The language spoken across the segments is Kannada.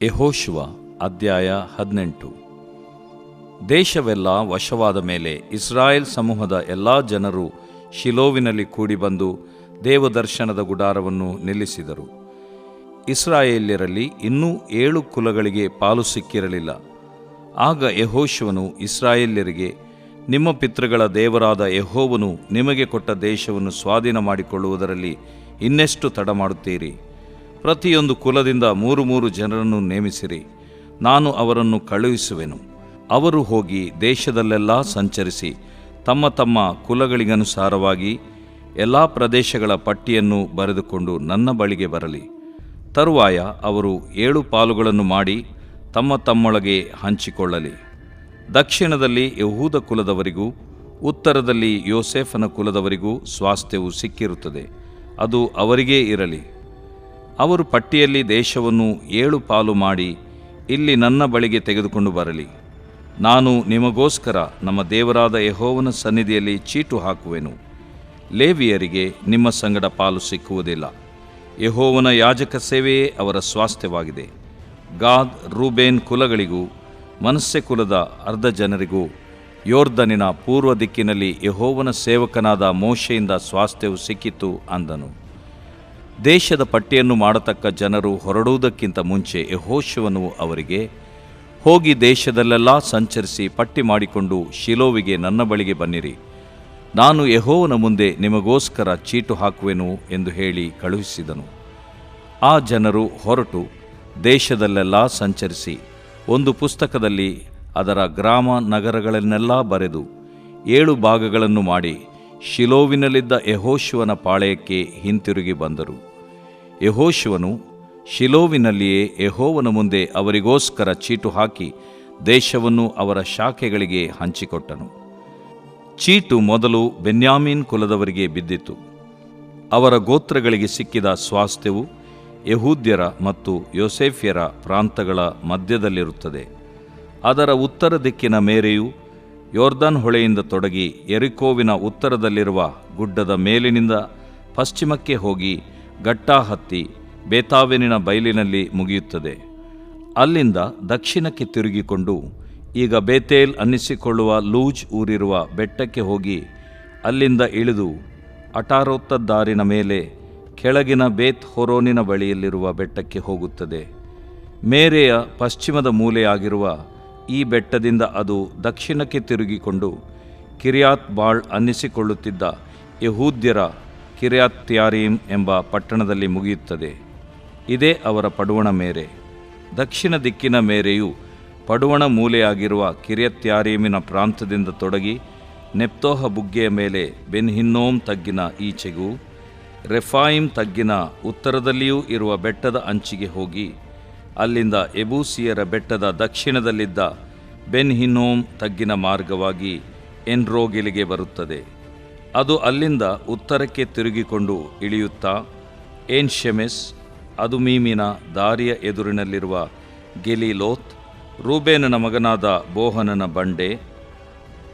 ಯೆಹೋಶುವ ಅಧ್ಯಾಯ 18. ದೇಶವೆಲ್ಲ ವಶವಾದ ಮೇಲೆ ಇಸ್ರಾಯೇಲ್ ಸಮೂಹದ ಎಲ್ಲಾ ಜನರು ಶಿಲೋವಿನಲ್ಲಿ ಕೂಡಿಬಂದು ದೇವದರ್ಶನದ ಗುಡಾರವನ್ನು ನಿಲ್ಲಿಸಿದರು. ಇಸ್ರಾಯೇಲ್ಯರಲ್ಲಿ ಇನ್ನೂ 7 ಕುಲಗಳಿಗೆ ಪಾಲು ಸಿಕ್ಕಿರಲಿಲ್ಲ. ಆಗ ಯೆಹೋಶುವನು ಇಸ್ರಾಯೇಲ್ಯರಿಗೆ, ನಿಮ್ಮ ಪಿತೃಗಳ ದೇವರಾದ ಯೆಹೋವನು ನಿಮಗೆ ಕೊಟ್ಟ ದೇಶವನ್ನು ಸ್ವಾಧೀನ ಮಾಡಿಕೊಳ್ಳುವುದರಲ್ಲಿ ಇನ್ನೆಷ್ಟು ತಡ ಮಾಡುತ್ತೀರಿ? ಪ್ರತಿಯೊಂದು ಕುಲದಿಂದ 3 ಜನರನ್ನು ನೇಮಿಸಿರಿ. ನಾನು ಅವರನ್ನು ಕಳುಹಿಸುವೆನು. ಅವರು ಹೋಗಿ ದೇಶದಲ್ಲೆಲ್ಲ ಸಂಚರಿಸಿ ತಮ್ಮ ತಮ್ಮ ಕುಲಗಳಿಗನುಸಾರವಾಗಿ ಎಲ್ಲ ಪ್ರದೇಶಗಳ ಪಟ್ಟಿಯನ್ನು ಬರೆದುಕೊಂಡು ನನ್ನ ಬಳಿಗೆ ಬರಲಿ. ತರುವಾಯ ಅವರು 7 ಪಾಲುಗಳನ್ನು ಮಾಡಿ ತಮ್ಮ ತಮ್ಮೊಳಗೆ ಹಂಚಿಕೊಳ್ಳಲಿ. ದಕ್ಷಿಣದಲ್ಲಿ ಯಹೂದ ಕುಲದವರಿಗೂ ಉತ್ತರದಲ್ಲಿ ಯೋಸೇಫನ ಕುಲದವರಿಗೂ ಸ್ವಾಸ್ಥ್ಯವು ಸಿಕ್ಕಿರುತ್ತದೆ. ಅದು ಅವರಿಗೇ ಇರಲಿ. ಅವರು ಪಟ್ಟಿಯಲ್ಲಿ ದೇಶವನ್ನು 7 ಪಾಲು ಮಾಡಿ ಇಲ್ಲಿ ನನ್ನ ಬಳಿಗೆ ತೆಗೆದುಕೊಂಡು ಬರಲಿ. ನಾನು ನಿಮಗೋಸ್ಕರ ನಮ್ಮ ದೇವರಾದ ಯೆಹೋವನ ಸನ್ನಿಧಿಯಲ್ಲಿ ಚೀಟು ಹಾಕುವೆನು. ಲೇವಿಯರಿಗೆ ನಿಮ್ಮ ಸಂಗಡ ಪಾಲು ಸಿಕ್ಕುವುದಿಲ್ಲ. ಯೆಹೋವನ ಯಾಜಕ ಸೇವೆಯೇ ಅವರ ಸ್ವಾಸ್ಥ್ಯವಾಗಿದೆ. ಗಾದ್, ರೂಬೇನ್ ಕುಲಗಳಿಗೂ ಮನಸ್ಸೆ ಕುಲದ ಅರ್ಧ ಜನರಿಗೂ ಯೋರ್ದನಿನ ಪೂರ್ವ ದಿಕ್ಕಿನಲ್ಲಿ ಯೆಹೋವನ ಸೇವಕನಾದ ಮೋಶೆಯಿಂದ ಸ್ವಾಸ್ಥ್ಯವು ಸಿಕ್ಕಿತು ಅಂದನು. ದೇಶದ ಪಟ್ಟಿಯನ್ನು ಮಾಡತಕ್ಕ ಜನರು ಹೊರಡುವುದಕ್ಕಿಂತ ಮುಂಚೆ ಯೆಹೋಶುವನು ಅವರಿಗೆ, ಹೋಗಿ ದೇಶದಲ್ಲೆಲ್ಲ ಸಂಚರಿಸಿ ಪಟ್ಟಿ ಮಾಡಿಕೊಂಡು ಶಿಲೋವಿಗೆ ನನ್ನ ಬಳಿಗೆ ಬನ್ನಿರಿ. ನಾನು ಯೆಹೋವನ ಮುಂದೆ ನಿಮಗೋಸ್ಕರ ಚೀಟು ಹಾಕುವೆನು ಎಂದು ಹೇಳಿ ಕಳುಹಿಸಿದನು. ಆ ಜನರು ಹೊರಟು ದೇಶದಲ್ಲೆಲ್ಲ ಸಂಚರಿಸಿ ಒಂದು ಪುಸ್ತಕದಲ್ಲಿ ಅದರ ಗ್ರಾಮ ನಗರಗಳನ್ನೆಲ್ಲ ಬರೆದು 7 ಭಾಗಗಳನ್ನು ಮಾಡಿ ಶಿಲೋವಿನಲ್ಲಿದ್ದ ಯೆಹೋಶುವನ ಪಾಳೆಯಕ್ಕೆ ಹಿಂತಿರುಗಿ ಬಂದರು. ಯೆಹೋಶುವನು ಶಿಲೋವಿನಲ್ಲಿಯೇ ಯೆಹೋವನ ಮುಂದೆ ಅವರಿಗೋಸ್ಕರ ಚೀಟು ಹಾಕಿ ದೇಶವನ್ನು ಅವರ ಶಾಖೆಗಳಿಗೆ ಹಂಚಿಕೊಟ್ಟನು. ಚೀಟು ಮೊದಲು ಬೆನ್ಯಾಮೀನ್ ಕುಲದವರಿಗೆ ಬಿದ್ದಿತು. ಅವರ ಗೋತ್ರಗಳಿಗೆ ಸಿಕ್ಕಿದ ಸ್ವಾಸ್ಥ್ಯವು ಯಹೂದ್ಯರ ಮತ್ತು ಯೋಸೇಫ್ಯರ ಪ್ರಾಂತಗಳ ಮಧ್ಯದಲ್ಲಿರುತ್ತದೆ. ಅದರ ಉತ್ತರ ದಿಕ್ಕಿನ ಮೇರೆಯು ಯೋರ್ದನ್ ಹೊಳೆಯಿಂದ ತೊಡಗಿ ಯೆರಿಕೋವಿನ ಉತ್ತರದಲ್ಲಿರುವ ಗುಡ್ಡದ ಮೇಲಿನಿಂದ ಪಶ್ಚಿಮಕ್ಕೆ ಹೋಗಿ ಗಟ್ಟಾ ಹತ್ತಿ ಬೇತಾವೆನಿನ ಬಯಲಿನಲ್ಲಿ ಮುಗಿಯುತ್ತದೆ. ಅಲ್ಲಿಂದ ದಕ್ಷಿಣಕ್ಕೆ ತಿರುಗಿಕೊಂಡು ಈಗ ಬೇತೇಲ್ ಅನ್ನಿಸಿಕೊಳ್ಳುವ ಲೂಜ್ ಊರಿರುವ ಬೆಟ್ಟಕ್ಕೆ ಹೋಗಿ ಅಲ್ಲಿಂದ ಇಳಿದು ಅಟಾರೋತ್ತದ್ದಾರಿನ ಮೇಲೆ ಕೆಳಗಿನ ಬೇತ್ ಹೊರೋನಿನ ಬಳಿಯಲ್ಲಿರುವ ಬೆಟ್ಟಕ್ಕೆ ಹೋಗುತ್ತದೆ. ಮೇರೆಯ ಪಶ್ಚಿಮದ ಮೂಲೆಯಾಗಿರುವ ಈ ಬೆಟ್ಟದಿಂದ ಅದು ದಕ್ಷಿಣಕ್ಕೆ ತಿರುಗಿಕೊಂಡು ಕಿರ್ಯಾತ್ ಬಾಳ್ ಅನ್ನಿಸಿಕೊಳ್ಳುತ್ತಿದ್ದ ಯಹೂದ್ಯರ ಕಿರ್ಯಾತ್ಯಾರೀಮ್ ಎಂಬ ಪಟ್ಟಣದಲ್ಲಿ ಮುಗಿಯುತ್ತದೆ. ಇದೇ ಅವರ ಪಡುವಣ ಮೇರೆ. ದಕ್ಷಿಣ ದಿಕ್ಕಿನ ಮೇರೆಯು ಪಡುವಣ ಮೂಲೆಯಾಗಿರುವ ಕಿರ್ಯತ್ಯಾರೀಮಿನ ಪ್ರಾಂತದಿಂದ ತೊಡಗಿ ನೆಪ್ತೋಹ ಬುಗ್ಗೆಯ ಮೇಲೆ ಬೆನ್ ಹಿನ್ನೋಮ್ ತಗ್ಗಿನ ಈಚೆಗೂ ರೆಫಾಯಿಮ್ ತಗ್ಗಿನ ಉತ್ತರದಲ್ಲಿಯೂ ಇರುವ ಬೆಟ್ಟದ ಅಂಚಿಗೆ ಹೋಗಿ ಅಲ್ಲಿಂದ ಎಬೂಸಿಯರ ಬೆಟ್ಟದ ದಕ್ಷಿಣದಲ್ಲಿದ್ದ ಬೆನ್ ಹಿನ್ನೋಮ್ ತಗ್ಗಿನ ಮಾರ್ಗವಾಗಿ ಎನ್ರೋಗೆಲಿಗೆ ಬರುತ್ತದೆ. ಅದು ಅಲ್ಲಿಂದ ಉತ್ತರಕ್ಕೆ ತಿರುಗಿಕೊಂಡು ಇಳಿಯುತ್ತಾ ಏನ್ ಶೆಮೆಸ್, ಅದುಮೀಮಿನ ದಾರಿಯ ಎದುರಿನಲ್ಲಿರುವ ಗೆಲಿಲೋತ್, ರೂಬೇನನ ಮಗನಾದ ಬೋಹನನ ಬಂಡೆ,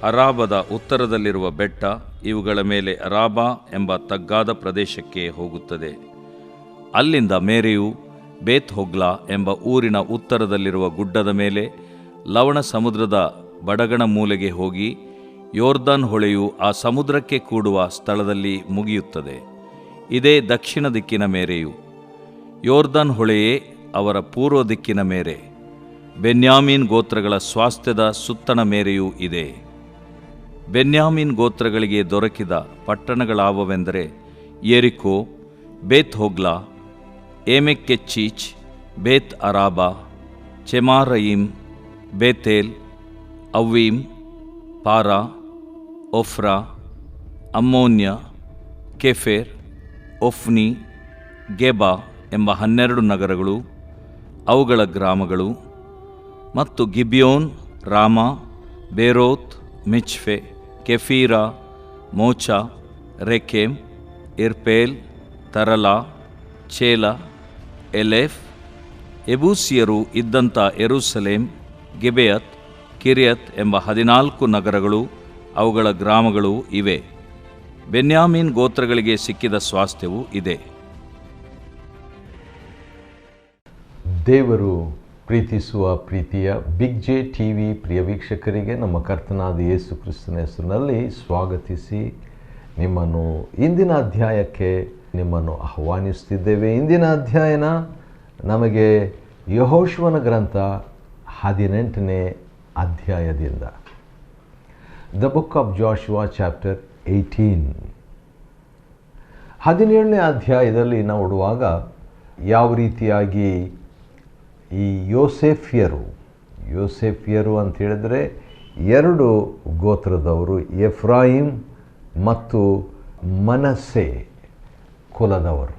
ಅರಾಬದ ಉತ್ತರದಲ್ಲಿರುವ ಬೆಟ್ಟ, ಇವುಗಳ ಮೇಲೆ ಅರಾಬಾ ಎಂಬ ತಗ್ಗಾದ ಪ್ರದೇಶಕ್ಕೆ ಹೋಗುತ್ತದೆ. ಅಲ್ಲಿಂದ ಮೇರೆಯು ಬೇತ್ ಹೊಗ್ಲಾ ಎಂಬ ಊರಿನ ಉತ್ತರದಲ್ಲಿರುವ ಗುಡ್ಡದ ಮೇಲೆ ಲವಣ ಸಮುದ್ರದ ಬಡಗಣ ಮೂಲೆಗೆ ಹೋಗಿ ಯೋರ್ದನ್ ಹೊಳೆಯು ಆ ಸಮುದ್ರಕ್ಕೆ ಕೂಡುವ ಸ್ಥಳದಲ್ಲಿ ಮುಗಿಯುತ್ತದೆ. ಇದೇ ದಕ್ಷಿಣ ದಿಕ್ಕಿನ ಮೇರೆಯು. ಯೋರ್ದನ್ ಹೊಳೆಯೇ ಅವರ ಪೂರ್ವ ದಿಕ್ಕಿನ ಮೇರೆ. ಬೆನ್ಯಾಮೀನ್ ಗೋತ್ರಗಳ ಸ್ವಾಸ್ಥ್ಯದ ಸುತ್ತಣ ಮೇರೆಯೂ ಇದೆ. ಬೆನ್ಯಾಮೀನ್ ಗೋತ್ರಗಳಿಗೆ ದೊರಕಿದ ಪಟ್ಟಣಗಳಾವವೆಂದರೆ ಯೆರಿಕೋ, ಬೇತ್ ಹೊಗ್ಲಾ, ಏಮೆಕ್ಕೆಚ್ಚೀಚ್, ಬೇತ್ ಅರಾಬಾ, ಚೆಮಾರಯಿಮ್, ಬೇತೇಲ್, ಅವ್ವೀಮ್, ಪಾರಾ, ಒಫ್ರಾ, ಅಮ್ಮೋನ್ಯ, ಕೆಫೆರ್, ಒಫ್ನಿ, ಗೆಬಾ ಎಂಬ 12 ನಗರಗಳು, ಅವುಗಳ ಗ್ರಾಮಗಳು, ಮತ್ತು ಗಿಬ್ಯೋನ್, ರಾಮಾ, ಬೇರೋತ್, ಮಿಚ್ಫೆ, ಕೆಫೀರಾ, ಮೋಚಾ, ರೆಕೆಮ್, ಇರ್ಪೇಲ್, ತರಲಾ, ಚೇಲ, ಎಲೆಫ್. ಎಬೂಸಿಯರು ಇದ್ದಂಥ ಯೆರೂಸಲೇಮ್, ಗಿಬೆಯತ್, ಕಿರ್ಯತ್ ಎಂಬ 14 ನಗರಗಳು, ಅವುಗಳ ಗ್ರಾಮಗಳು ಇವೆ. ಬೆನ್ಯಾಮೀನ್ ಗೋತ್ರಗಳಿಗೆ ಸಿಕ್ಕಿದ ಸ್ವಾಸ್ಥ್ಯವು ಇದೆ. ದೇವರು ಪ್ರೀತಿಸುವ ಪ್ರೀತಿಯ ಬಿಗ್ ಜೆ ಟಿ ವಿ ಪ್ರಿಯ ವೀಕ್ಷಕರಿಗೆ ನಮ್ಮ ಕರ್ತನಾದ ಯೇಸು ಕ್ರಿಸ್ತನ ಹೆಸರಿನಲ್ಲಿ ಸ್ವಾಗತಿಸಿ ನಿಮ್ಮನ್ನು ಇಂದಿನ ಅಧ್ಯಾಯಕ್ಕೆ ನಿಮ್ಮನ್ನು ಆಹ್ವಾನಿಸುತ್ತಿದ್ದೇವೆ. ಇಂದಿನ ಅಧ್ಯಾಯನ ನಮಗೆ ಯೆಹೋಶುವನ ಗ್ರಂಥ 18ನೇ ಅಧ್ಯಾಯದಿಂದ, ದ ಬುಕ್ ಆಫ್ ಜಾಶುವಾ ಚಾಪ್ಟರ್ 18. 17ನೇ ಅಧ್ಯಾಯದಲ್ಲಿ ನಾವು ನೋಡುವಾಗ ಯಾವ ರೀತಿಯಾಗಿ ಈ ಯೋಸೇಫ್ಯರು ಅಂತ ಹೇಳಿದ್ರೆ 2 ಗೋತ್ರದವರು, ಎಫ್ರಾಯಿಮ್ ಮತ್ತು ಮನಸ್ಸೆ ಕುಲದವರು.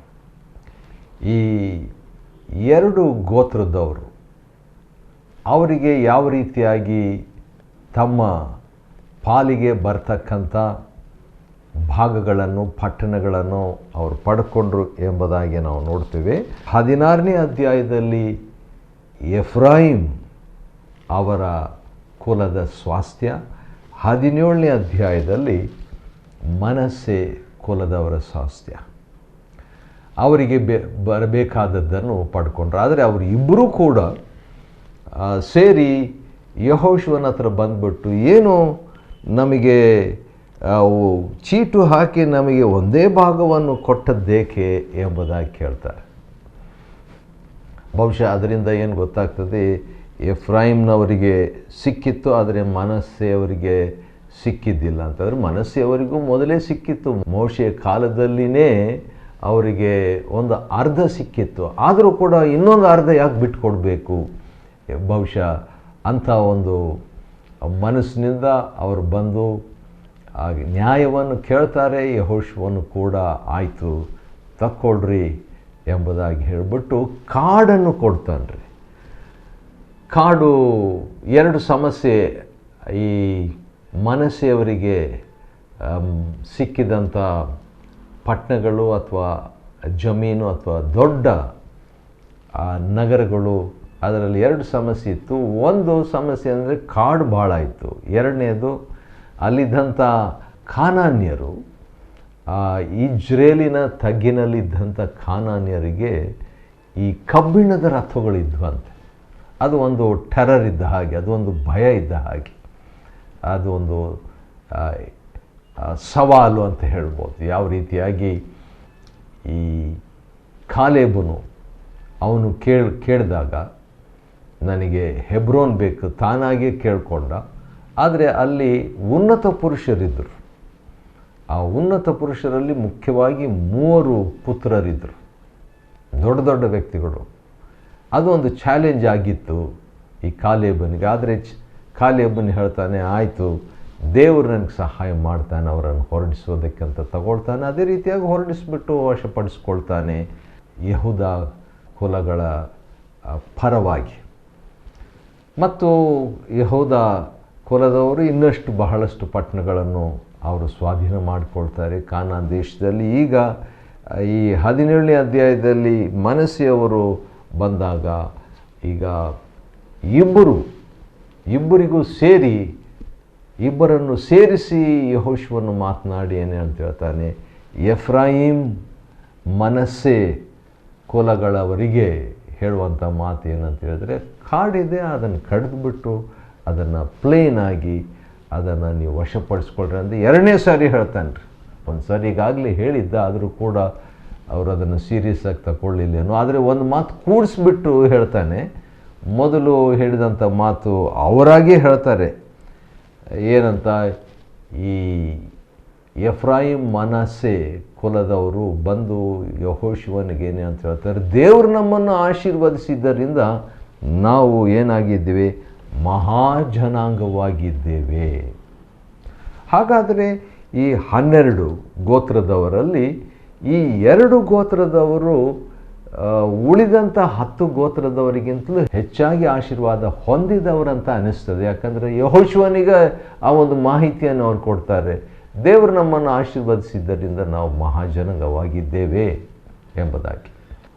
ಈ 2 ಗೋತ್ರದವರು ಅವರಿಗೆ ಯಾವ ರೀತಿಯಾಗಿ ತಮ್ಮ ಪಾಲಿಗೆ ಬರ್ತಕ್ಕಂಥ ಭಾಗಗಳನ್ನು, ಪಟ್ಟಣಗಳನ್ನು ಅವರು ಪಡ್ಕೊಂಡ್ರು ಎಂಬುದಾಗಿ ನಾವು ನೋಡ್ತೇವೆ. 16ನೇ ಅಧ್ಯಾಯದಲ್ಲಿ ಎಫ್ರಾಯಿಮ್ ಅವರ ಕುಲದ ಸ್ವಾಸ್ಥ್ಯ, 17ನೇ ಅಧ್ಯಾಯದಲ್ಲಿ ಮನಸ್ಸೆ ಕುಲದವರ ಸ್ವಾಸ್ಥ್ಯ. ಅವರಿಗೆ ಬರಬೇಕಾದದ್ದನ್ನು ಪಡ್ಕೊಂಡ್ರು. ಆದರೆ ಅವರು ಇಬ್ಬರೂ ಕೂಡ ಸೇರಿ ಯೆಹೋಶುವನ ಹತ್ರ ಬಂದ್ಬಿಟ್ಟು, ಏನು ನಮಗೆ ಚೀಟು ಹಾಕಿ ನಮಗೆ ಒಂದೇ ಭಾಗವನ್ನು ಕೊಟ್ಟದ್ದೇಕೆ ಎಂಬುದಾಗಿ ಕೇಳ್ತಾರೆ. ಬಹುಶಃ ಅದರಿಂದ ಏನು ಗೊತ್ತಾಗ್ತದೆ, ಎಫ್ರಾಯಿಮ್ನವರಿಗೆ ಸಿಕ್ಕಿತ್ತು, ಆದರೆ ಮನಸ್ಸೆಯವರಿಗೆ ಸಿಕ್ಕಿದ್ದಿಲ್ಲ ಅಂತಂದರೆ, ಮನಸ್ಸೆಯವರಿಗೂ ಮೊದಲೇ ಸಿಕ್ಕಿತ್ತು. ಮೋಶೆಯ ಕಾಲದಲ್ಲಿನೇ ಅವರಿಗೆ ಒಂದು ಅರ್ಧ ಸಿಕ್ಕಿತ್ತು. ಆದರೂ ಕೂಡ ಇನ್ನೊಂದು ಅರ್ಧ ಯಾಕೆ ಬಿಟ್ಕೊಡ್ಬೇಕು? ಬಹುಶಃ ಅಂಥ ಒಂದು ಮನಸ್ಸಿನಿಂದ ಅವರು ಬಂದು ಆ ನ್ಯಾಯವನ್ನು ಕೇಳ್ತಾರೆ. ಯೆಹೋಶುವನು ಕೂಡ ಆಯಿತು ತಕ್ಕೊಳ್ರಿ ಎಂಬುದಾಗಿ ಹೇಳಿಬಿಟ್ಟು ಕಾಡನ್ನು ಕೊಡ್ತಾನ್ರಿ. ಕಾಡು 2 ಸಮಸ್ಯೆ ಈ ಮನಸ್ಸೆಯವರಿಗೆ ಸಿಕ್ಕಿದಂಥ ಪಟ್ಟಣಗಳು ಅಥವಾ ಜಮೀನು ಅಥವಾ ದೊಡ್ಡ ನಗರಗಳು, ಅದರಲ್ಲಿ 2 ಸಮಸ್ಯೆ ಇತ್ತು. ಒಂದು ಸಮಸ್ಯೆ ಅಂದರೆ ಕಾಡು ಭಾಳ ಇತ್ತು. ಎರಡನೇದು ಅಲ್ಲಿದ್ದಂಥ ಕಾನಾನ್ಯರು, ಇಜ್ರೇಲಿನ ತಗ್ಗಿನಲ್ಲಿದ್ದಂಥ ಕಾನಾನ್ಯರಿಗೆ ಈ ಕಬ್ಬಿಣದ ರಥಗಳಿದ್ವಂತೆ. ಅದು ಒಂದು ಟೆರರ್ ಇದ್ದ ಹಾಗೆ, ಅದು ಒಂದು ಭಯ ಇದ್ದ ಹಾಗೆ, ಅದು ಒಂದು ಸವಾಲು ಅಂತ ಹೇಳ್ಬೋದು. ಯಾವ ರೀತಿಯಾಗಿ ಈ ಕಾಲೇಬನು ಅವನು ಕೇಳಿದಾಗ ನನಗೆ ಹೆಬ್ರೋನ್ ಬೇಕು, ತಾನಾಗೇ ಕೇಳಿಕೊಂಡ. ಆದರೆ ಅಲ್ಲಿ ಉನ್ನತ ಪುರುಷರಿದ್ದರು. ಆ ಉನ್ನತ ಪುರುಷರಲ್ಲಿ ಮುಖ್ಯವಾಗಿ 3 ಪುತ್ರರಿದ್ದರು, ದೊಡ್ಡ ದೊಡ್ಡ ವ್ಯಕ್ತಿಗಳು. ಅದು ಒಂದು ಚಾಲೆಂಜ್ ಆಗಿತ್ತು ಈ ಕಾಲೇಬನಿಗೆ. ಆದರೆ ಕಾಲೇಬನ್ ಹೇಳ್ತಾನೆ, ಆಯಿತು ದೇವರು ನನಗೆ ಸಹಾಯ ಮಾಡ್ತಾನೆ ಅವರನ್ನು ಹೊರಡಿಸೋದಕ್ಕಂತ ತಗೊಳ್ತಾನೆ. ಅದೇ ರೀತಿಯಾಗಿ ಹೊರಡಿಸ್ಬಿಟ್ಟು ವಶಪಡಿಸ್ಕೊಳ್ತಾನೆ ಯೆಹೂದ ಕುಲಗಳ ಪರವಾಗಿ. ಮತ್ತು ಯೆಹೂದ ಕುಲದವರು ಇನ್ನಷ್ಟು ಬಹಳಷ್ಟು ಪಟ್ಟಣಗಳನ್ನು ಅವರು ಸ್ವಾಧೀನ ಮಾಡಿಕೊಳ್ತಾರೆ ಕಾನಾನ್ ದೇಶದಲ್ಲಿ. ಈಗ ಈ 17ನೇ ಅಧ್ಯಾಯದಲ್ಲಿ ಮನಸ್ಸೆಯವರು ಬಂದಾಗ ಈಗ ಇಬ್ಬರಿಗೂ ಇಬ್ಬರನ್ನು ಸೇರಿಸಿ ಯೆಹೋಶುವನು ಮಾತನಾಡಿ ಏನು ಅಂತ ಹೇಳ್ತಾನೆ, ಎಫ್ರಾಯಿಮ್ ಮನಸ್ಸೆ ಕುಲಗಳವರಿಗೆ ಹೇಳುವಂಥ ಮಾತು ಏನಂತ ಹೇಳಿದ್ರೆ, ಕಾಡಿದೆ, ಅದನ್ನು ಕಡಿದ್ಬಿಟ್ಟು ಅದನ್ನು ಪ್ಲೇನಾಗಿ ಅದನ್ನು ನೀವು ವಶಪಡಿಸ್ಕೊಳ್ರಿ ಅಂತ 2ನೇ ಸಾರಿ ಹೇಳ್ತಾನೆ ರೀ. ಒಂದು ಸಾರಿ ಈಗಾಗಲೇ ಹೇಳಿದ್ದ, ಆದರೂ ಕೂಡ ಅವರು ಅದನ್ನು ಸೀರಿಯಸ್ಸಾಗಿ ತಗೊಳ್ಳಿಲ್ಲೇನೋ. ಆದರೆ ಒಂದು ಮಾತು ಕೂಡಿಸ್ಬಿಟ್ಟು ಹೇಳ್ತಾನೆ. ಮೊದಲು ಹೇಳಿದಂಥ ಮಾತು ಅವರಾಗೇ ಹೇಳ್ತಾರೆ, ಏನಂತ, ಈ ಎಫ್ರಾಯಿಮ್ ಮನಸ್ಸೆ ಕುಲದವರು ಬಂದು ಯೆಹೋಶುವನಿಗೇನೆ ಅಂತ ಹೇಳ್ತಾರೆ, ದೇವರು ನಮ್ಮನ್ನು ಆಶೀರ್ವದಿಸಿದ್ದರಿಂದ ನಾವು ಏನಾಗಿದ್ದೇವೆ, ಮಹಾಜನಾಂಗವಾಗಿದ್ದೇವೆ. ಹಾಗಾದರೆ ಈ 12 ಗೋತ್ರದವರಲ್ಲಿ ಈ 2 ಗೋತ್ರದವರು ಉಳಿದಂಥ 10 ಗೋತ್ರದವರಿಗಿಂತಲೂ ಹೆಚ್ಚಾಗಿ ಆಶೀರ್ವಾದ ಹೊಂದಿದವರಂತ ಅನಿಸ್ತದೆ. ಯಾಕಂದರೆ ಯೆಹೋಶುವನಿಗೆ ಆ ಒಂದು ಮಾಹಿತಿಯನ್ನು ಅವ್ರು ಕೊಡ್ತಾರೆ, ದೇವರು ನಮ್ಮನ್ನು ಆಶೀರ್ವದಿಸಿದ್ದರಿಂದ ನಾವು ಮಹಾಜನಾಂಗವಾಗಿದ್ದೇವೆ ಎಂಬುದಾಗಿ.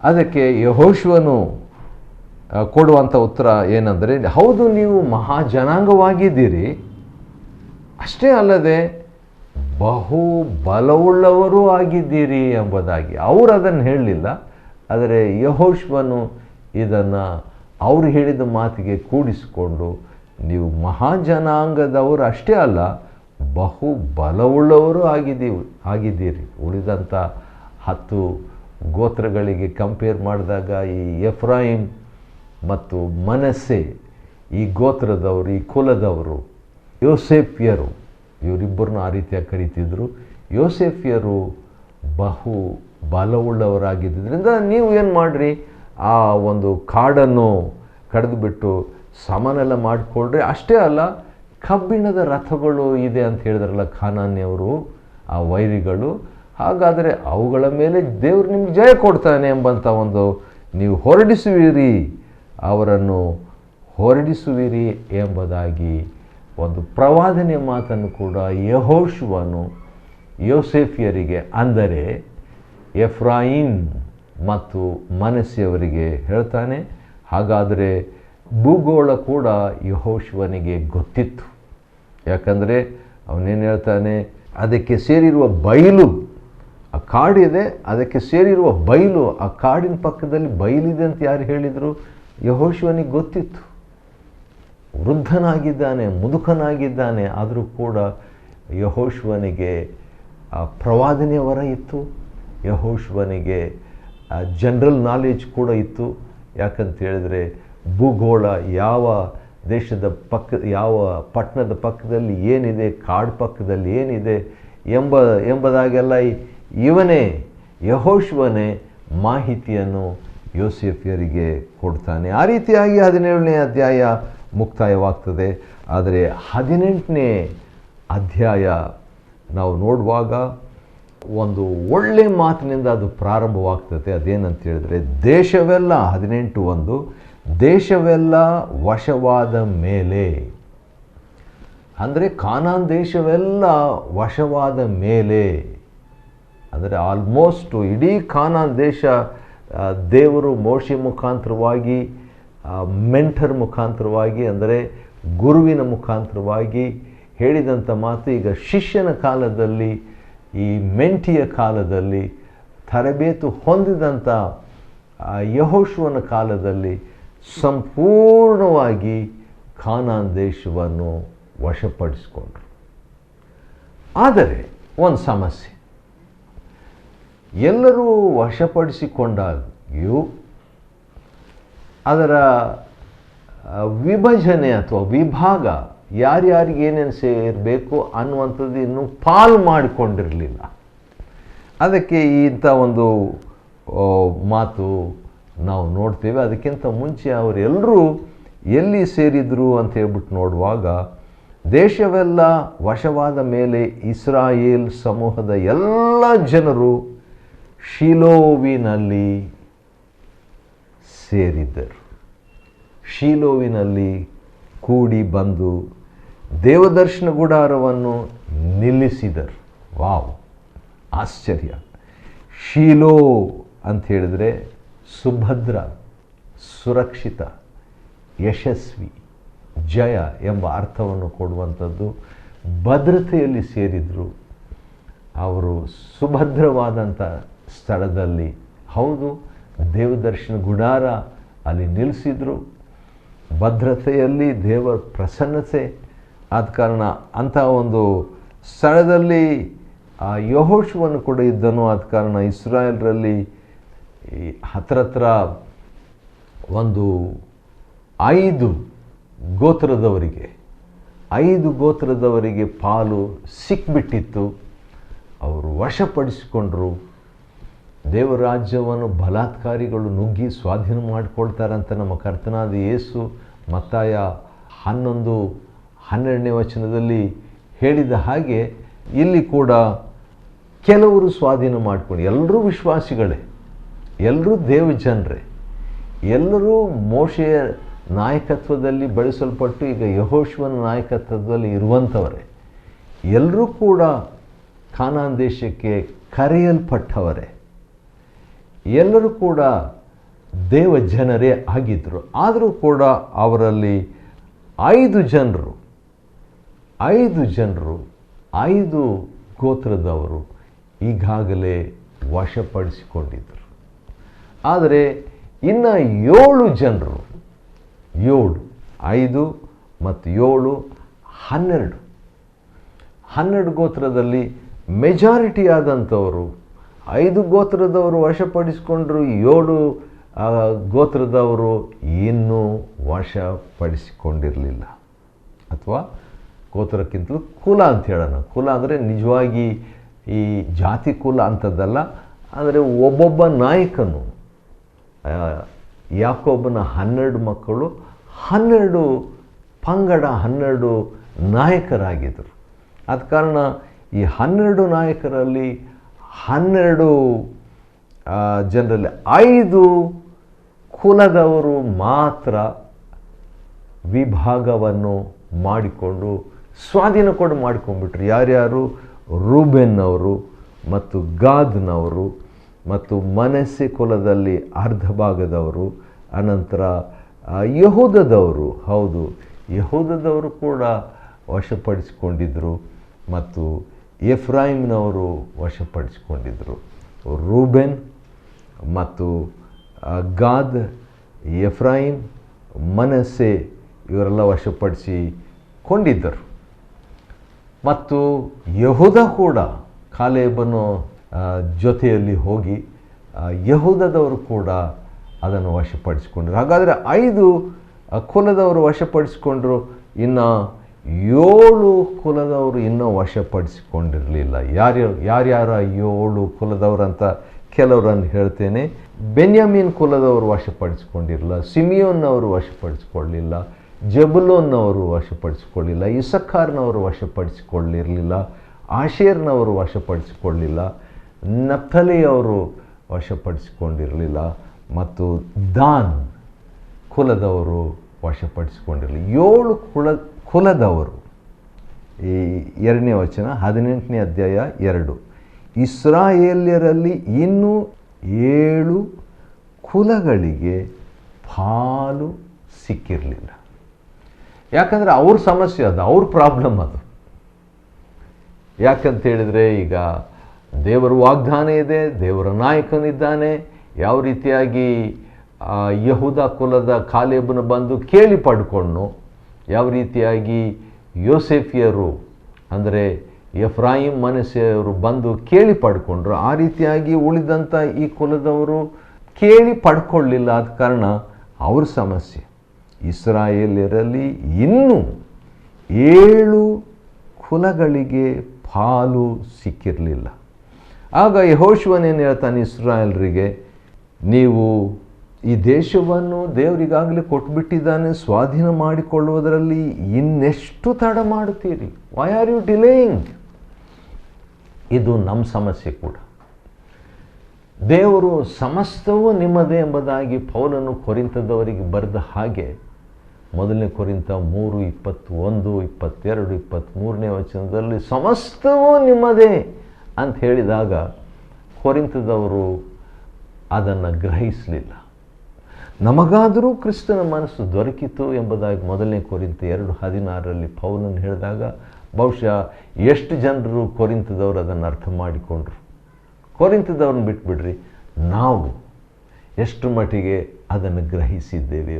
ಅದಕ್ಕೆ ಯೆಹೋಶುವನು ಕೊಡುವಂಥ ಉತ್ತರ ಏನಂದರೆ, ಹೌದು ನೀವು ಮಹಾಜನಾಂಗವಾಗಿದ್ದೀರಿ, ಅಷ್ಟೇ ಅಲ್ಲದೆ ಬಹು ಬಲವುಳ್ಳವರೂ ಆಗಿದ್ದೀರಿ ಎಂಬುದಾಗಿ. ಅವರು ಅದನ್ನು ಹೇಳಲಿಲ್ಲ, ಆದರೆ ಯೆಹೋಶುವನು ಇದನ್ನು ಅವರು ಹೇಳಿದ ಮಾತಿಗೆ ಕೂಡಿಸಿಕೊಂಡು ನೀವು ಮಹಾಜನಾಂಗದವರು ಅಷ್ಟೇ ಅಲ್ಲ, ಬಹು ಬಲವುಳ್ಳವರು ಆಗಿದ್ದೀರಿ. ಉಳಿದಂಥ 10 ಗೋತ್ರಗಳಿಗೆ ಕಂಪೇರ್ ಮಾಡಿದಾಗ ಈ ಎಫ್ರಾಯಿಮ್ ಮತ್ತು ಮನಸ್ಸೆ, ಈ ಗೋತ್ರದವರು, ಈ ಕುಲದವರು, ಯೋಸೇಫ್ಯರು, ಇವರಿಬ್ಬರನ್ನು ಆ ರೀತಿಯಾಗಿ ಕರೀತಿದ್ರು. ಯೋಸೇಫ್ಯರು ಬಹು ಬಲವುಳ್ಳವರಾಗಿದ್ದರಿಂದ ನೀವು ಏನು ಮಾಡಿರಿ, ಆ ಒಂದು ಕಾಡನ್ನು ಕಡಿದುಬಿಟ್ಟು ಸಮನೆಲ್ಲ ಮಾಡಿಕೊಳ್ಳ್ರಿ. ಅಷ್ಟೇ ಅಲ್ಲ, ಕಬ್ಬಿಣದ ರಥಗಳು ಇದೆ ಅಂತ ಹೇಳಿದ್ರಲ್ಲ ಕಾನಾನ್ಯವರು, ಆ ವೈರಿಗಳು. ಹಾಗಾದರೆ ಅವುಗಳ ಮೇಲೆ ದೇವರು ನಿಮ್ಗೆ ಜಯ ಕೊಡ್ತಾನೆ ಎಂಬಂಥ ಒಂದು ನೀವು ಅವರನ್ನು ಹೊರಡಿಸುವಿರಿ ಎಂಬುದಾಗಿ ಒಂದು ಪ್ರವಾದನೆ ಮಾತನ್ನು ಕೂಡ ಯೆಹೋಶುವನು ಯೋಸೇಫ್ಯರಿಗೆ, ಅಂದರೆ ಎಫ್ರಾಯಿಮ್ ಮತ್ತು ಮನಸ್ಸೆಯವರಿಗೆ ಹೇಳ್ತಾನೆ. ಹಾಗಾದರೆ ಭೂಗೋಳ ಕೂಡ ಯೆಹೋಶುವನಿಗೆ ಗೊತ್ತಿತ್ತು. ಯಾಕಂದರೆ ಅವನೇನು ಹೇಳ್ತಾನೆ, ಅದಕ್ಕೆ ಸೇರಿರುವ ಬಯಲು, ಆ ಕಾಡಿದೆ, ಅದಕ್ಕೆ ಸೇರಿರುವ ಬಯಲು, ಆ ಕಾಡಿನ ಪಕ್ಕದಲ್ಲಿ ಬಯಲಿದೆ ಅಂತ ಯಾರು ಹೇಳಿದರು? ಯೆಹೋಶುವನಿಗೆ ಗೊತ್ತಿತ್ತು. ವೃದ್ಧನಾಗಿದ್ದಾನೆ, ಮುದುಕನಾಗಿದ್ದಾನೆ, ಆದರೂ ಕೂಡ ಯೆಹೋಶುವನಿಗೆ ಆ ಪ್ರವಾದನೆಯ ವರ ಇತ್ತು. ಯೆಹೋಶುವನಿಗೆ ಜನರಲ್ ನಾಲೆಜ್ ಕೂಡ ಇತ್ತು. ಯಾಕಂತ ಹೇಳಿದ್ರೆ ಭೂಗೋಳ ಯಾವ ದೇಶದ ಯಾವ ಪಟ್ಟಣದ ಪಕ್ಕದಲ್ಲಿ ಏನಿದೆ, ಕಾಡು ಪಕ್ಕದಲ್ಲಿ ಏನಿದೆ ಎಂಬುದಾಗೆಲ್ಲ ಇವನೇ ಯೆಹೋಶುವನೇ ಮಾಹಿತಿಯನ್ನು ಯೋಸೇಫ್ಯರಿಗೆ ಕೊಡ್ತಾನೆ. ಆ ರೀತಿಯಾಗಿ 17ನೇ ಅಧ್ಯಾಯ ಮುಕ್ತಾಯವಾಗ್ತದೆ. ಆದರೆ 18ನೇ ಅಧ್ಯಾಯ ನಾವು ನೋಡುವಾಗ ಒಂದು ಒಳ್ಳೆ ಮಾತಿನಿಂದ ಅದು ಪ್ರಾರಂಭವಾಗ್ತದೆ. ಅದೇನಂತ ಹೇಳಿದ್ರೆ, ದೇಶವೆಲ್ಲ 18:1 ದೇಶವೆಲ್ಲ ವಶವಾದ ಮೇಲೆ, ಅಂದರೆ ಕಾನಾನ್ ದೇಶವೆಲ್ಲ ವಶವಾದ ಮೇಲೆ, ಅಂದರೆ ಆಲ್ಮೋಸ್ಟ್ ಇಡೀ ಕಾನಾನ್ ದೇಶ ದೇವರು ಮೋಶೆ ಮುಖಾಂತರವಾಗಿ, ಮೆಂಟರ್ ಮುಖಾಂತರವಾಗಿ, ಅಂದರೆ ಗುರುವಿನ ಮುಖಾಂತರವಾಗಿ ಹೇಳಿದಂಥ ಮಾತು ಈಗ ಶಿಷ್ಯನ ಕಾಲದಲ್ಲಿ, ಈ ಮೆಂಟಿಯ ಕಾಲದಲ್ಲಿ, ತರಬೇತು ಹೊಂದಿದಂಥ ಯೆಹೋಶುವನ ಕಾಲದಲ್ಲಿ ಸಂಪೂರ್ಣವಾಗಿ ಕಾನಾನ್ ದೇಶವನ್ನು ವಶಪಡಿಸಿಕೊಂಡ್ರು. ಆದರೆ ಒಂದು ಸಮಸ್ಯೆ, ಎಲ್ಲರೂ ವಶಪಡಿಸಿಕೊಂಡಾಗ್ಯೂ ಅದರ ವಿಭಜನೆ ಅಥವಾ ವಿಭಾಗ ಯಾರ್ಯಾರಿಗೆ ಏನೇನು ಸೇರಬೇಕು ಅನ್ನುವಂಥದ್ದು ಇನ್ನೂ ಪಾಲು ಮಾಡಿಕೊಂಡಿರಲಿಲ್ಲ. ಅದಕ್ಕೆ ಇಂಥ ಒಂದು ಮಾತು ನಾವು ನೋಡ್ತೇವೆ. ಅದಕ್ಕಿಂತ ಮುಂಚೆ ಅವರೆಲ್ಲರೂ ಎಲ್ಲಿ ಸೇರಿದರು ಅಂತ ಹೇಳ್ಬಿಟ್ಟು ನೋಡುವಾಗ, ದೇಶವೆಲ್ಲ ವಶವಾದ ಮೇಲೆ ಇಸ್ರಾಯೇಲ್ ಸಮೂಹದ ಎಲ್ಲ ಜನರು ಶೀಲೋವಿನಲ್ಲಿ ಸೇರಿದ್ದರು. ಶೀಲೋವಿನಲ್ಲಿ ಕೂಡಿ ಬಂದು ದೇವದರ್ಶನ ಗುಡಾರವನ್ನು ನಿಲ್ಲಿಸಿದರು. ವಾವ್, ಆಶ್ಚರ್ಯ! ಶೀಲೋ ಅಂತ ಹೇಳಿದರೆ ಸುಭದ್ರ, ಸುರಕ್ಷಿತ, ಯಶಸ್ವಿ, ಜಯ ಎಂಬ ಅರ್ಥವನ್ನು ಕೊಡುವಂಥದ್ದು. ಭದ್ರತೆಯಲ್ಲಿ ಸೇರಿದರು. ಅವರು ಸುಭದ್ರವಾದಂಥ ಸ್ಥಳದಲ್ಲಿ, ಹೌದು, ದೇವದರ್ಶನ ಗುಡಾರ ಅಲ್ಲಿ ನಿಲ್ಲಿಸಿದರು. ಭದ್ರತೆಯಲ್ಲಿ ದೇವರ ಪ್ರಸನ್ನತೆ ಆದ ಕಾರಣ ಅಂಥ ಒಂದು ಸ್ಥಳದಲ್ಲಿ ಆ ಯೆಹೋಶುವನು ಕೂಡ ಇದ್ದನು. ಆದ ಕಾರಣ ಇಸ್ರಾಯೇಲರಲ್ಲಿ ಹತ್ರ ಒಂದು 5 ಗೋತ್ರದವರಿಗೆ ಪಾಲು ಸಿಕ್ಬಿಟ್ಟಿತ್ತು. ಅವರು ವಶಪಡಿಸಿಕೊಂಡ್ರು. ದೇವರಾಜ್ಯವನ್ನು ಬಲಾತ್ಕಾರಿಗಳು ನುಗ್ಗಿ ಸ್ವಾಧೀನ ಮಾಡಿಕೊಳ್ತಾರಂತ ನಮ್ಮ ಕರ್ತನಾದ ಯೇಸು ಮತ್ತಾಯ 11:12 ವಚನದಲ್ಲಿ ಹೇಳಿದ ಹಾಗೆ ಇಲ್ಲಿ ಕೂಡ ಕೆಲವರು ಸ್ವಾಧೀನ ಮಾಡಿಕೊಂಡು, ಎಲ್ಲರೂ ವಿಶ್ವಾಸಿಗಳೇ, ಎಲ್ಲರೂ ದೇವಜನರೇ, ಎಲ್ಲರೂ ಮೋಶೆಯ ನಾಯಕತ್ವದಲ್ಲಿ ಬೆಳೆಸಲ್ಪಟ್ಟು ಈಗ ಯೆಹೋಶುವನ ನಾಯಕತ್ವದಲ್ಲಿ ಇರುವಂಥವರೇ, ಎಲ್ಲರೂ ಕೂಡ ಕಾನಾನ್ ದೇಶಕ್ಕೆ ಕರೆಯಲ್ಪಟ್ಟವರೇ, ಎಲ್ಲರೂ ಕೂಡ ದೇವ ಜನರೇ ಆಗಿದ್ದರು. ಆದರೂ ಕೂಡ ಅವರಲ್ಲಿ 5 ಜನರು 5 ಗೋತ್ರದವರು ಈಗಾಗಲೇ ವಶಪಡಿಸಿಕೊಂಡಿದ್ದರು. ಆದರೆ ಇನ್ನು 7 ಜನರು 7, 5 ಮತ್ತು 7, 12. 12 ಗೋತ್ರದಲ್ಲಿ ಮೆಜಾರಿಟಿ ಆದಂಥವರು 5 ಗೋತ್ರದವರು ವಶಪಡಿಸಿಕೊಂಡ್ರು, 7 ಗೋತ್ರದವರು ಇನ್ನೂ ವಶಪಡಿಸಿಕೊಂಡಿರಲಿಲ್ಲ. ಅಥವಾ ಗೋತ್ರಕ್ಕಿಂತಲೂ ಕುಲ ಅಂತ ಹೇಳೋಣ. ಕುಲ ಅಂದರೆ ನಿಜವಾಗಿ ಈ ಜಾತಿ ಕುಲ ಅಂಥದ್ದಲ್ಲ, ಅಂದರೆ ಒಬ್ಬೊಬ್ಬ ನಾಯಕನು, ಯಾಕೋಬನ 12 ಮಕ್ಕಳು 12 ಪಂಗಡ, 12 ನಾಯಕರಾಗಿದ್ದರು. ಆದ ಕಾರಣ ಈ 12 ನಾಯಕರಲ್ಲಿ 12 ಜನರಲ್ಲಿ 5 ಕುಲದವರು ಮಾತ್ರ ವಿಭಾಗವನ್ನು ಮಾಡಿಕೊಂಡು ಸ್ವಾಧೀನ ಕೂಡ ಮಾಡಿಕೊಂಡ್ಬಿಟ್ರು. ಯಾರ್ಯಾರು? ರೂಬೆನ್ನವರು ಮತ್ತು ಗಾದ್ನವರು ಮತ್ತು ಮನಸ್ಸೆ ಕುಲದಲ್ಲಿ ಅರ್ಧ ಭಾಗದವರು, ಅನಂತರ ಯಹೂದದವರು, ಹೌದು ಯಹೂದದವರು ಕೂಡ ವಶಪಡಿಸಿಕೊಂಡಿದ್ದರು ಮತ್ತು ಎಫ್ರಾಯಿಮ್ನವರು ವಶಪಡಿಸಿಕೊಂಡಿದ್ದರು. ರೂಬೆನ್ ಮತ್ತು ಗಾದ್, ಎಫ್ರಾಯಿಮ್, ಮನಸ್ಸೆ ಇವರೆಲ್ಲ ವಶಪಡಿಸಿಕೊಂಡಿದ್ದರು. ಮತ್ತು ಯಹೂದ ಕೂಡ ಕಾಲೇಬನ ಜೊತೆಯಲ್ಲಿ ಹೋಗಿ ಯಹೂದದವರು ಕೂಡ ಅದನ್ನು ವಶಪಡಿಸಿಕೊಂಡರು. ಹಾಗಾದರೆ 5 ಕುಲದವರು ವಶಪಡಿಸಿಕೊಂಡ್ರು, ಇನ್ನು 7 ಕುಲದವರು ಇನ್ನೂ ವಶಪಡಿಸಿಕೊಂಡಿರಲಿಲ್ಲ. ಯಾರ್ಯಾರ 7 ಕುಲದವರು ಅಂತ ಕೆಲವರನ್ನು ಹೇಳ್ತೇನೆ. ಬೆನ್ಯಾಮೀನ್ ಕುಲದವರು ವಶಪಡಿಸಿಕೊಂಡಿರಲಿಲ್ಲ, ಸಿಮಿಯೋನ್ನವರು ವಶಪಡಿಸಿಕೊಳ್ಳಲಿಲ್ಲ, ಜಬುಲೋನ್ನವರು ವಶಪಡಿಸಿಕೊಳ್ಳಲಿಲ್ಲ, ಇಸಖಾರ್ನವರು ವಶಪಡಿಸಿಕೊಳ್ಳಿರಲಿಲ್ಲ, ಆಶೇರ್ನವರು ವಶಪಡಿಸಿಕೊಳ್ಳಲಿಲ್ಲ, ನಫ್ತಲಿಯವರು ವಶಪಡಿಸಿಕೊಂಡಿರಲಿಲ್ಲ ಮತ್ತು ದಾನ್ ಕುಲದವರು ವಶಪಡಿಸಿಕೊಂಡಿರಲಿಲ್ಲ. 7 ಕುಲದವರು. ಈ 2ನೇ ವಚನ 18ನೇ ಅಧ್ಯಾಯ 2. ಇಸ್ರಾಯೇಲ್ಯರಲ್ಲಿ ಇನ್ನೂ 7 ಕುಲಗಳಿಗೆ ಪಾಲು ಸಿಕ್ಕಿರಲಿಲ್ಲ. ಯಾಕಂದರೆ ಅವ್ರ ಸಮಸ್ಯೆ ಅದು, ಅವ್ರ ಪ್ರಾಬ್ಲಮ್ ಅದು. ಯಾಕಂತೇಳಿದರೆ ಈಗ ದೇವರ ವಾಗ್ದಾನ ಇದೆ, ದೇವರ ನಾಯಕನಿದ್ದಾನೆ. ಯಾವ ರೀತಿಯಾಗಿ ಯಹೂದ ಕುಲದ ಕಾಲೇಬನ ಬಂದು ಕೇಳಿ ಪಡ್ಕೊಂಡು, ಯಾವ ರೀತಿಯಾಗಿ ಯೋಸೇಫಿಯರು ಅಂದರೆ ಎಫ್ರಾಯಿಮ್ ಮನಸ್ಸೆಯವರು ಬಂದು ಕೇಳಿ ಪಡ್ಕೊಂಡ್ರು, ಆ ರೀತಿಯಾಗಿ ಉಳಿದಂಥ ಈ ಕುಲದವರು ಕೇಳಿ ಪಡ್ಕೊಳ್ಳಿಲ್ಲ. ಆದ ಕಾರಣ ಅವ್ರ ಸಮಸ್ಯೆ. ಇಸ್ರಾಯೇಲ್ಯರಲ್ಲಿ ಇನ್ನೂ 7 ಕುಲಗಳಿಗೆ ಪಾಲು ಸಿಕ್ಕಿರಲಿಲ್ಲ. ಆಗ ಯೆಹೋಶುವನೇನು ಹೇಳ್ತಾನೆ ಇಸ್ರಾಯೇಲ್ರಿಗೆ, ನೀವು ಈ ದೇಶವನ್ನು ದೇವರಿಗಾಗಲೇ ಕೊಟ್ಬಿಟ್ಟಿದ್ದಾನೆ, ಸ್ವಾಧೀನ ಮಾಡಿಕೊಳ್ಳುವುದರಲ್ಲಿ ಇನ್ನೆಷ್ಟು ತಡ ಮಾಡುತ್ತೀರಿ? Why are you delaying? ಇದು ನಮ್ಮ ಸಮಸ್ಯೆ ಕೂಡ. ದೇವರು ಸಮಸ್ತವೂ ನಿಮ್ಮದೇ ಎಂಬುದಾಗಿ ಪೌಲನು ಕೊರಿಂಥದವರಿಗೆ ಬರೆದ ಹಾಗೆ 1 ಕೊರಿಂಥ 3, 21, 22, 23ನೇ ವಚನದಲ್ಲಿ ಸಮಸ್ತವೂ ನಿಮ್ಮದೇ ಅಂತ ಹೇಳಿದಾಗ ಕೊರಿಂಥದವರು ಅದನ್ನು ಗ್ರಹಿಸಲಿಲ್ಲ. ನಮಗಾದರೂ ಕ್ರಿಸ್ತನ ಮನಸ್ಸು ದೊರಕಿತು ಎಂಬುದಾಗಿ 1 ಕೊರಿಂಥ 2:16 ಪೌಲನು ಹೇಳಿದಾಗ ಬಹುಶಃ ಎಷ್ಟು ಜನರು ಕೊರಿಂಥದವರು ಅದನ್ನು ಅರ್ಥ ಮಾಡಿಕೊಂಡ್ರು. ಕೊರಿಂಥದವ್ರನ್ನ ಬಿಟ್ಬಿಡ್ರಿ, ನಾವು ಎಷ್ಟು ಮಟ್ಟಿಗೆ ಅದನ್ನು ಗ್ರಹಿಸಿದ್ದೇವೆ,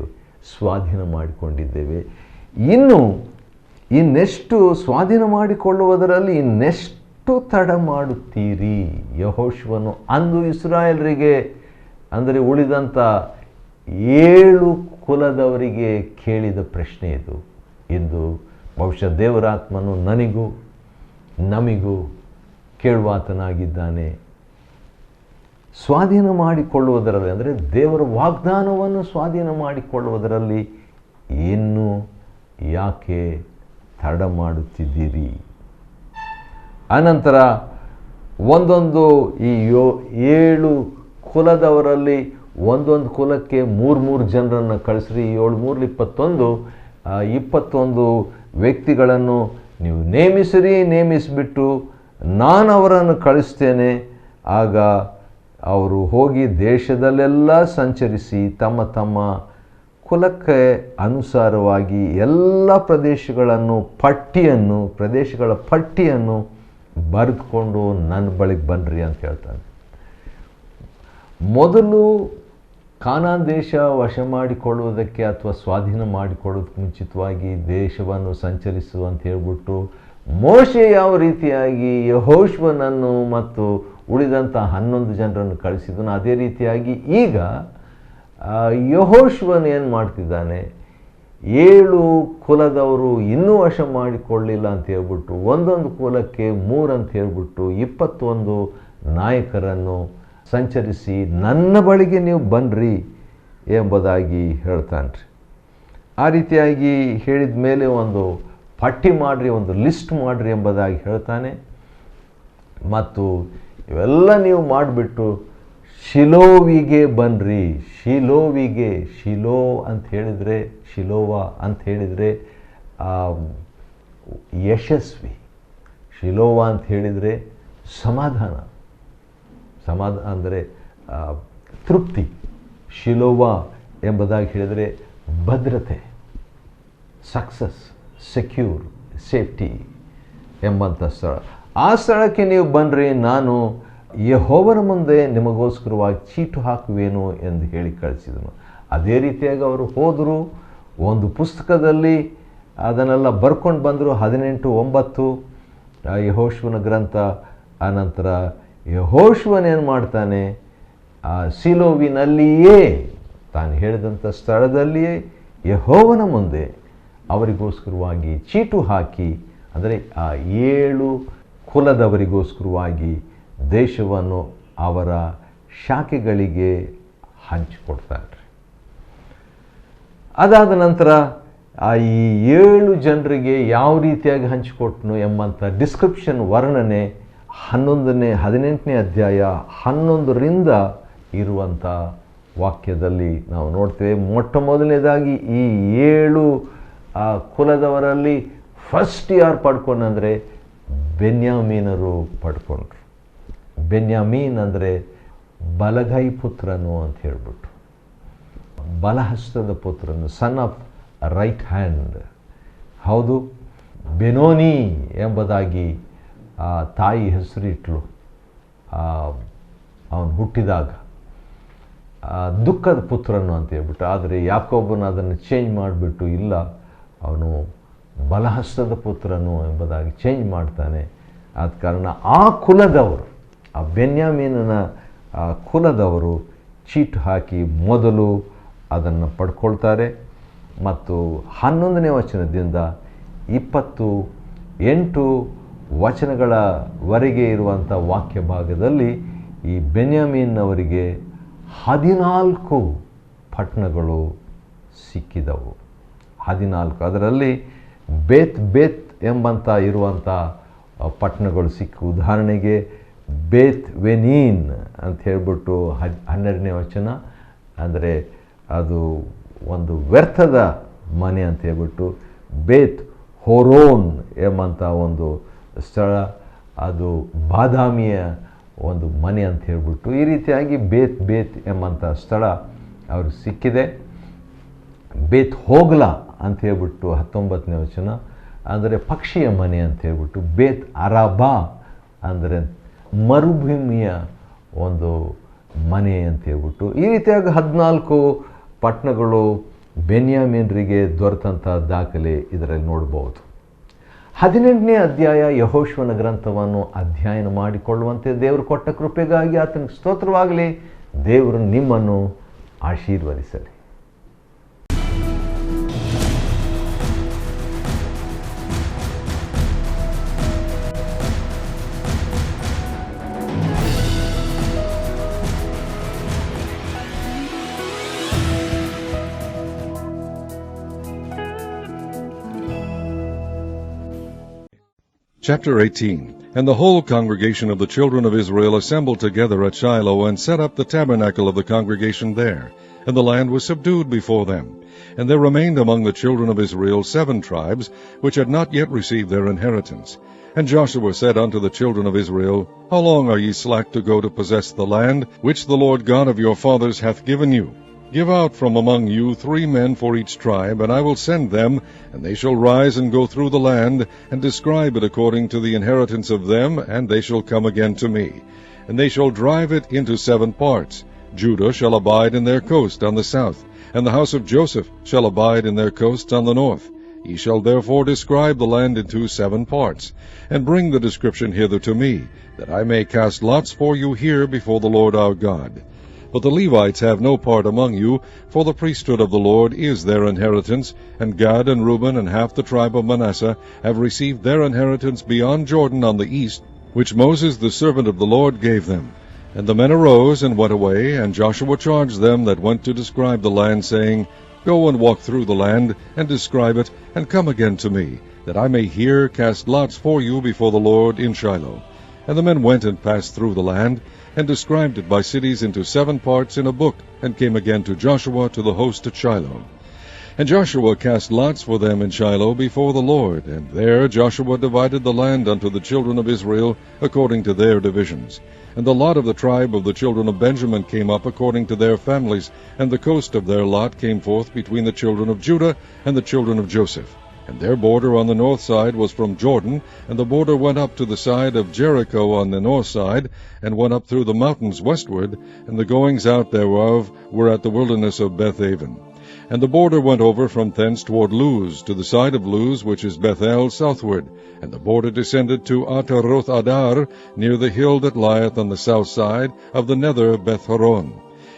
ಸ್ವಾಧೀನ ಮಾಡಿಕೊಂಡಿದ್ದೇವೆ. ಇನ್ನೆಷ್ಟು ಸ್ವಾಧೀನ ಮಾಡಿಕೊಳ್ಳುವುದರಲ್ಲಿ ಇನ್ನೆಷ್ಟು ತಡ ಮಾಡುತ್ತೀರಿ? ಯೆಹೋಶುವನು ಅಂದು ಇಸ್ರಾಯೇಲರಿಗೆ ಅಂದರೆ ಉಳಿದಂಥ 7 ಕುಲದವರಿಗೆ ಕೇಳಿದ ಪ್ರಶ್ನೆ ಇದು. ಇಂದು ಬಹುಶಃ ದೇವರಾತ್ಮನು ನನಗೂ ನಮಿಗೂ ಕೇಳುವಾತನಾಗಿದ್ದಾನೆ. ಸ್ವಾಧೀನ ಮಾಡಿಕೊಳ್ಳುವುದರಲ್ಲಿ ಅಂದರೆ ದೇವರ ವಾಗ್ದಾನವನ್ನು ಸ್ವಾಧೀನ ಮಾಡಿಕೊಳ್ಳುವುದರಲ್ಲಿ ಇನ್ನೂ ಯಾಕೆ ತಡ ಮಾಡುತ್ತಿದ್ದೀರಿ? ಅನಂತರ ಒಂದೊಂದು ಈ 7 ಕುಲದವರಲ್ಲಿ ಒಂದೊಂದು ಕುಲಕ್ಕೆ 3 ಜನರನ್ನು ಕಳಿಸ್ರಿ. 7 3 21 ವ್ಯಕ್ತಿಗಳನ್ನು ನೀವು ನೇಮಿಸಿಬಿಟ್ಟು ನಾನು ಅವರನ್ನು ಕಳಿಸ್ತೇನೆ. ಆಗ ಅವರು ಹೋಗಿ ದೇಶದಲ್ಲೆಲ್ಲ ಸಂಚರಿಸಿ ತಮ್ಮ ತಮ್ಮ ಕುಲಕ್ಕೆ ಅನುಸಾರವಾಗಿ ಎಲ್ಲ ಪ್ರದೇಶಗಳ ಪಟ್ಟಿಯನ್ನು ಬರೆದುಕೊಂಡು ನನ್ನ ಬಳಿಗೆ ಬನ್ನಿರಿ ಅಂತ ಹೇಳ್ತಾನೆ. ಮೊದಲು ಕಾನಾನ್ ದೇಶ ವಶ ಮಾಡಿಕೊಳ್ಳುವುದಕ್ಕೆ ಅಥವಾ ಸ್ವಾಧೀನ ಮಾಡಿಕೊಳ್ಳೋದಕ್ಕೆ ಮುಂಚಿತವಾಗಿ ದೇಶವನ್ನು ಸಂಚರಿಸು ಅಂತ ಹೇಳ್ಬಿಟ್ಟು ಮೋಶೆ ಯಾವ ರೀತಿಯಾಗಿ ಯೆಹೋಶುವನನ್ನು ಮತ್ತು ಉಳಿದಂಥ 11 ಜನರನ್ನು ಕಳಿಸಿದನು, ಅದೇ ರೀತಿಯಾಗಿ ಈಗ ಯೆಹೋಶುವನು ಏನು ಮಾಡ್ತಿದ್ದಾನೆ, 7 ಕುಲದವರು ಇನ್ನೂ ವಶ ಮಾಡಿಕೊಳ್ಳಿಲ್ಲ ಅಂತ ಹೇಳ್ಬಿಟ್ಟು ಒಂದೊಂದು ಕುಲಕ್ಕೆ 3 ಅಂತ ಹೇಳ್ಬಿಟ್ಟು 21 ನಾಯಕರನ್ನು ಸಂಚರಿಸಿ ನನ್ನ ಬಳಿಗೆ ನೀವು ಬನ್ನಿರಿ ಎಂಬುದಾಗಿ ಹೇಳ್ತಾನೆ ರೀ. ಆ ರೀತಿಯಾಗಿ ಹೇಳಿದ ಮೇಲೆ ಒಂದು ಪಟ್ಟಿ ಮಾಡಿರಿ, ಒಂದು ಲಿಸ್ಟ್ ಮಾಡಿರಿ ಎಂಬುದಾಗಿ ಹೇಳ್ತಾನೆ. ಮತ್ತು ಇವೆಲ್ಲ ನೀವು ಮಾಡಿಬಿಟ್ಟು ಶಿಲೋವಿಗೆ ಬನ್ನಿರಿ. ಶಿಲೋವಿಗೆ, ಶಿಲೋ ಅಂತ ಹೇಳಿದರೆ, ಶಿಲೋವ ಅಂತ ಹೇಳಿದರೆ ಯಶಸ್ವಿ, ಶಿಲೋವ ಅಂತ ಹೇಳಿದರೆ ಸಮಾಧಾನ ಅಂದರೆ ತೃಪ್ತಿ, ಶಿಲೋವ ಎಂಬುದಾಗಿ ಹೇಳಿದರೆ ಭದ್ರತೆ, ಸಕ್ಸಸ್, ಸೆಕ್ಯೂರ್, ಸೇಫ್ಟಿ ಎಂಬಂಥ ಸ್ಥಳ. ಆ ಸ್ಥಳಕ್ಕೆ ನೀವು ಬನ್ನಿರಿ, ನಾನು ಯೆಹೋವನ ಮುಂದೆ ನಿಮಗೋಸ್ಕರವಾಗಿ ಚೀಟು ಹಾಕುವೇನು ಎಂದು ಹೇಳಿ ಕಳಿಸಿದನು. ಅದೇ ರೀತಿಯಾಗಿ ಅವರು ಹೋದರು, ಒಂದು ಪುಸ್ತಕದಲ್ಲಿ ಅದನ್ನೆಲ್ಲ ಬರ್ಕೊಂಡು ಬಂದರು. 18:9 ಯೆಹೋಶುವನ ಗ್ರಂಥ. ಆನಂತರ ಯೆಹೋಶುವನೇನು ಮಾಡ್ತಾನೆ, ಆ ಸಿಲೋವಿನಲ್ಲಿಯೇ ತಾನು ಹೇಳಿದಂಥ ಸ್ಥಳದಲ್ಲಿಯೇ ಯೆಹೋವನ ಮುಂದೆ ಅವರಿಗೋಸ್ಕರವಾಗಿ ಚೀಟು ಹಾಕಿ, ಅಂದರೆ ಆ 7 ಕುಲದವರಿಗೋಸ್ಕರವಾಗಿ ದೇಶವನ್ನು ಅವರ ಶಾಖೆಗಳಿಗೆ ಹಂಚಿಕೊಡ್ತಾರೆ. ಅದಾದ ನಂತರ ಈ 7 ಜನರಿಗೆ ಯಾವ ರೀತಿಯಾಗಿ ಹಂಚಿಕೊಟ್ಟನು ಎಂಬಂಥ ಡಿಸ್ಕ್ರಿಪ್ಷನ್, ವರ್ಣನೆ 18ನೇ ಅಧ್ಯಾಯ 11ರಿಂದ ಇರುವಂಥ ವಾಕ್ಯದಲ್ಲಿ ನಾವು ನೋಡ್ತೇವೆ. ಮೊಟ್ಟ ಮೊದಲನೇದಾಗಿ ಈ 7 ಕುಲದವರಲ್ಲಿ ಫಸ್ಟ್ ಯಾರು ಪಡ್ಕೊಂಡ್ರೆ ಬೆನ್ಯಾಮೀನರು ಪಡ್ಕೊಂಡ್ರು. ಬೆನ್ಯಾಮೀನ್ ಅಂದರೆ ಬಲಗೈ ಪುತ್ರನು ಅಂತ ಹೇಳ್ಬಿಟ್ಟು, ಬಲಹಸ್ತದ ಪುತ್ರನು, ಸನ್ ಆಫ್ ರೈಟ್ ಹ್ಯಾಂಡ್. ಹೌದು, ಬೆನೋನಿ ಎಂಬುದಾಗಿ ತಾಯಿ ಹೆಸರಿಟ್ಲು ಅವನು ಹುಟ್ಟಿದಾಗ. ದುಃಖದ ಪುತ್ರನು ಅಂತ ಹೇಳ್ಬಿಟ್ಟು, ಆದರೆ ಯಾಕೋಬನು ಅದನ್ನು ಚೇಂಜ್ ಮಾಡಿಬಿಟ್ಟು ಇಲ್ಲ, ಅವನು ಬಲಹಸ್ತದ ಪುತ್ರನು ಎಂಬುದಾಗಿ ಚೇಂಜ್ ಮಾಡ್ತಾನೆ. ಆದ ಕಾರಣ ಆ ಕುಲದವರು, ಆ ಬೆನ್ಯಾಮೀನನ ಕುಲದವರು ಚೀಟು ಹಾಕಿ ಮೊದಲು ಅದನ್ನು ಪಡ್ಕೊಳ್ತಾರೆ. ಮತ್ತು 11ನೇ ವಚನದಿಂದ 28 ವಚನಗಳವರೆಗೆ ಇರುವಂಥ ವಾಕ್ಯ ಭಾಗದಲ್ಲಿ ಈ ಬೆನ್ಯಾಮೀನವರಿಗೆ 14 ಪಟ್ಟಣಗಳು ಸಿಕ್ಕಿದವು. 14, ಅದರಲ್ಲಿ ಬೇತ್ ಎಂಬಂಥ ಇರುವಂಥ ಪಟ್ಟಣಗಳು ಸಿಕ್ಕು. ಉದಾಹರಣೆಗೆ ಬೇತ್ ವೆನೀನ್ ಅಂತ ಹೇಳ್ಬಿಟ್ಟು 12ನೇ ವಚನ, ಅಂದರೆ ಅದು ಒಂದು ವ್ಯರ್ಥದ ಮನೆ ಅಂತ ಹೇಳ್ಬಿಟ್ಟು. ಬೇತ್ ಹೋರೋನ್ ಎಂಬಂಥ ಒಂದು ಸ್ಥಳ, ಅದು ಬಾದಾಮಿಯ ಒಂದು ಮನೆ ಅಂತ ಹೇಳ್ಬಿಟ್ಟು. ಈ ರೀತಿಯಾಗಿ ಬೇತ್ ಎಂಬಂಥ ಸ್ಥಳ ಅವ್ರಿಗೆ ಸಿಕ್ಕಿದೆ. ಬೇತ್ ಹೋಗ್ಲಾ ಅಂತ ಹೇಳ್ಬಿಟ್ಟು 19ನೇ ವಚನ, ಅಂದರೆ ಪಕ್ಷಿಯ ಮನೆ ಅಂತ ಹೇಳ್ಬಿಟ್ಟು. ಬೇತ್ ಅರಾಬಾ ಅಂದರೆ ಮರುಭೂಮಿಯ ಒಂದು ಮನೆ ಅಂತ ಹೇಳ್ಬಿಟ್ಟು. ಈ ರೀತಿಯಾಗಿ 14 ಪಟ್ಟಣಗಳು ಬೆನ್ಯಾಮೀನರಿಗೆ ದೊರೆತಂಥ ದಾಖಲೆ ಇದರಲ್ಲಿ ನೋಡ್ಬೋದು. 18ನೇ ಅಧ್ಯಾಯ ಯೆಹೋಶುವನ ಗ್ರಂಥವನ್ನು ಅಧ್ಯಯನ ಮಾಡಿಕೊಳ್ಳುವಂತೆ ದೇವರು ಕೊಟ್ಟ ಕೃಪೆಗಾಗಿ ಆತನಿಗೆ ಸ್ತೋತ್ರವಾಗಲಿ. ದೇವರು ನಿಮ್ಮನ್ನು ಆಶೀರ್ವದಿಸಲಿ. Chapter 18. And the whole congregation of the children of Israel assembled together at Shiloh, and set up the tabernacle of the congregation there. And the land was subdued before them. And there remained among the children of Israel 7 tribes, which had not yet received their inheritance. And Joshua said unto the children of Israel, How long are ye slack to go to possess the land, which the Lord God of your fathers hath given you? Give out from among you 3 men for each tribe, and I will send them, and they shall rise and go through the land, and describe it according to the inheritance of them, and they shall come again to me. And they shall drive it into 7 parts. Judah shall abide in their coast on the south, and the house of Joseph shall abide in their coasts on the north. Ye shall therefore describe the land into 7 parts, and bring the description hither to me, that I may cast lots for you here before the Lord our God. But the Levites have no part among you, for the priesthood of the Lord is their inheritance, and Gad and Reuben and half the tribe of Manasseh have received their inheritance beyond Jordan on the east, which Moses the servant of the Lord gave them. And the men arose and went away, and Joshua charged them that went to describe the land, saying, Go and walk through the land, and describe it, and come again to me, that I may here cast lots for you before the Lord in Shiloh. And the men went and passed through the land, and described it by cities into 7 parts in a book, and came again to Joshua to the host at Shiloh. And Joshua cast lots for them in Shiloh before the Lord, and there Joshua divided the land unto the children of Israel according to their divisions. And the lot of the tribe of the children of Benjamin came up according to their families, and the coast of their lot came forth between the children of Judah and the children of Joseph. And their border on the north side was from Jordan, and the border went up to the side of Jericho on the north side, and went up through the mountains westward, and the goings out thereof were at the wilderness of Bethaven. And the border went over from thence toward Luz, to the side of Luz, which is Bethel, southward. And the border descended to Ataroth Adar, near the hill that lieth on the south side of the nether Beth-horon.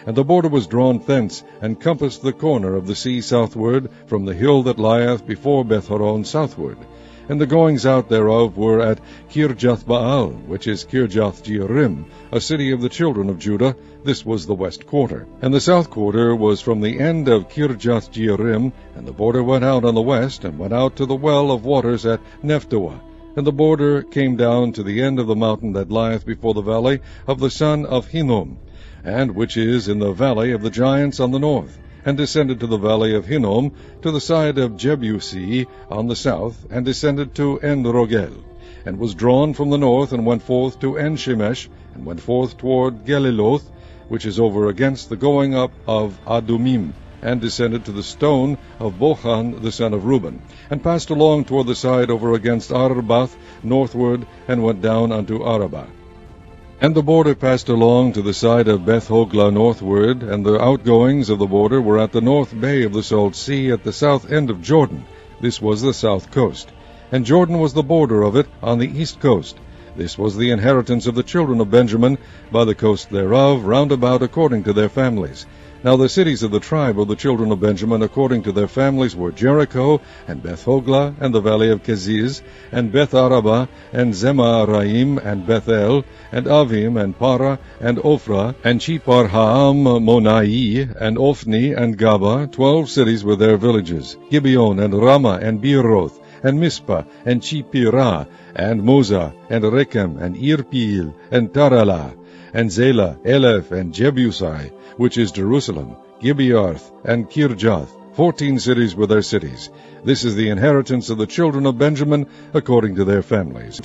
And the border was drawn thence, and compassed the corner of the sea southward, from the hill that lieth before Beth-horon southward. And the goings out thereof were at Kirjath-baal, which is Kirjath-jearim, a city of the children of Judah. This was the west quarter. And the south quarter was from the end of Kirjath-jearim, and the border went out on the west, and went out to the well of waters at Nephtoah. And the border came down to the end of the mountain that lieth before the valley of the son of Hinnom, and which is in the valley of the giants on the north, and descended to the valley of Hinnom, to the side of Jebusi on the south, and descended to En-rogel, and was drawn from the north, and went forth to En-shemesh, and went forth toward Geliloth, which is over against the going up of Adumim, and descended to the stone of Bochan the son of Reuben, and passed along toward the side over against Arbath northward, and went down unto Arabah. And the border passed along to the side of Beth-hoglah northward, and the outgoings of the border were at the north bay of the salt sea, at the south end of Jordan. This was the south coast. And Jordan was the border of it on the east coast. This was the inheritance of the children of Benjamin, by the coast thereof, round about according to their families. Now the cities of the tribe of the children of Benjamin according to their families were Jericho, and Beth-hoglah, and the valley of Keziz, and Beth-arabah, and Zemaraim, and Bethel, and Avim, and Parah, and Ophrah, and Cheparhaam-monai, and Ophni, and Gaba, 12 cities with their villages, Gibeon, and Ramah, and Beeroth, and Mizpah, and Chipirah, and Moza, and Rechem, and Irpeel, and Taralah, and Zelah, Eleph, and Jebusi, which is Jerusalem, Gibearth, and Kirjath, 14 cities with their cities. This is the inheritance of the children of Benjamin according to their families.